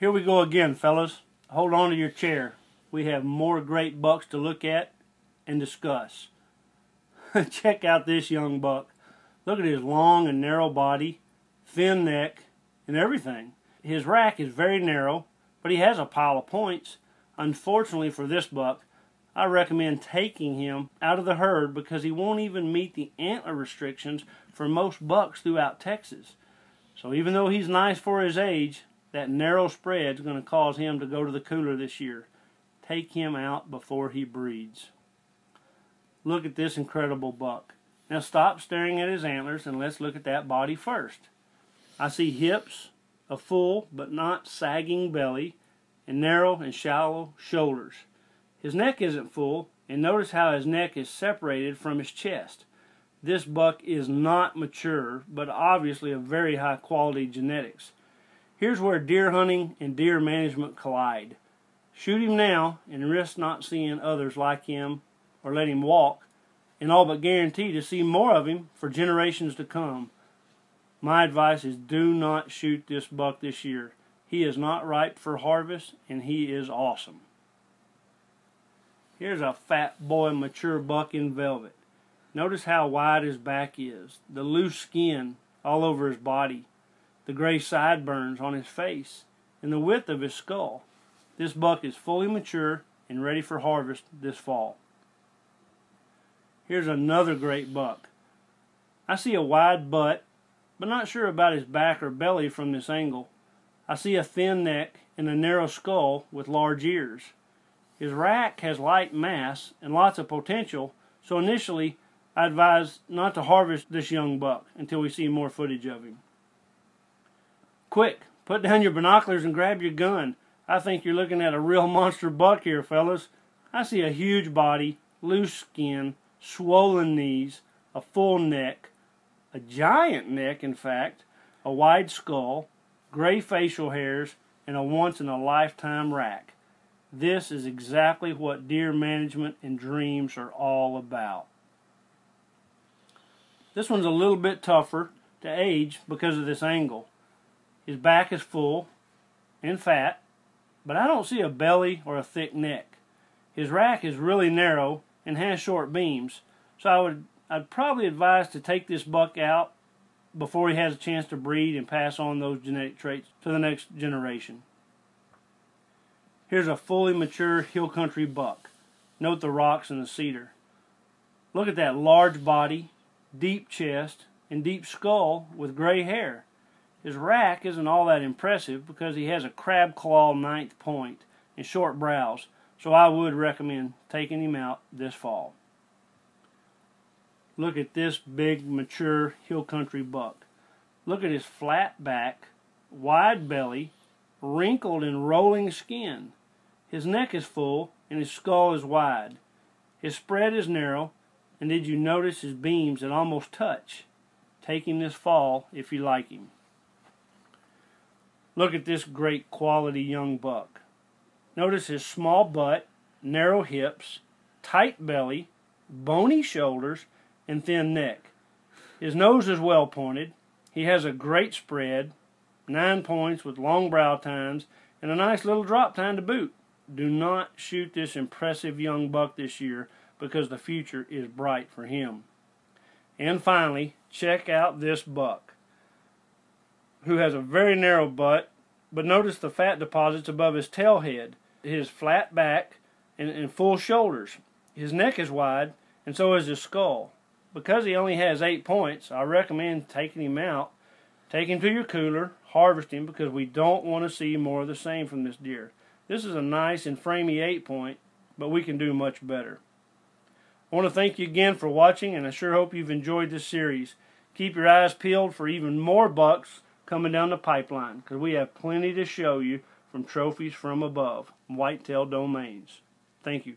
Here we go again, fellas. Hold on to your chair. We have more great bucks to look at and discuss. Check out this young buck. Look at his long and narrow body, thin neck, and everything. His rack is very narrow, but he has a pile of points. Unfortunately for this buck, I recommend taking him out of the herd because he won't even meet the antler restrictions for most bucks throughout Texas. So even though he's nice for his age, that narrow spread is going to cause him to go to the cooler this year. Take him out before he breeds. Look at this incredible buck. Now stop staring at his antlers and let's look at that body first. I see hips, a full but not sagging belly, and narrow and shallow shoulders. His neck isn't full, and notice how his neck is separated from his chest. This buck is not mature, but obviously of very high quality genetics. Here's where deer hunting and deer management collide. Shoot him now and risk not seeing others like him or let him walk, and all but guarantee to see more of him for generations to come. My advice is do not shoot this buck this year. He is not ripe for harvest, and he is awesome. Here's a fat boy mature buck in velvet. Notice how wide his back is, the loose skin all over his body, the gray sideburns on his face, and the width of his skull. This buck is fully mature and ready for harvest this fall. Here's another great buck. I see a wide butt, but not sure about his back or belly from this angle. I see a thin neck and a narrow skull with large ears. His rack has light mass and lots of potential, so initially I advise not to harvest this young buck until we see more footage of him. Quick, put down your binoculars and grab your gun. I think you're looking at a real monster buck here, fellas. I see a huge body, loose skin, swollen knees, a full neck, a giant neck in fact, a wide skull, gray facial hairs, and a once-in-a-lifetime rack. This is exactly what deer management and dreams are all about. This one's a little bit tougher to age because of this angle. His back is full and fat, but I don't see a belly or a thick neck. His rack is really narrow and has short beams, so I'd probably advise to take this buck out before he has a chance to breed and pass on those genetic traits to the next generation. Here's a fully mature hill country buck. Note the rocks and the cedar. Look at that large body, deep chest, and deep skull with gray hair. His rack isn't all that impressive because he has a crab claw 9th point and short brows, so I would recommend taking him out this fall. Look at this big, mature hill country buck. Look at his flat back, wide belly, wrinkled and rolling skin. His neck is full and his skull is wide. His spread is narrow, and did you notice his beams that almost touch? Take him this fall if you like him. Look at this great quality young buck. Notice his small butt, narrow hips, tight belly, bony shoulders, and thin neck. His nose is well pointed. He has a great spread, 9 points with long brow tines, and a nice little drop tine to boot. Do not shoot this impressive young buck this year because the future is bright for him. And finally, check out this buck who has a very narrow butt, but notice the fat deposits above his tail head, his flat back, and full shoulders. His neck is wide, and so is his skull. Because he only has 8 points, I recommend taking him out. Take him to your cooler, harvest him, because we don't want to see more of the same from this deer. This is a nice and framey 8-point, but we can do much better. I want to thank you again for watching, and I sure hope you've enjoyed this series. Keep your eyes peeled for even more bucks coming down the pipeline, because we have plenty to show you from Trophies from Above, Whitetail Domains. Thank you.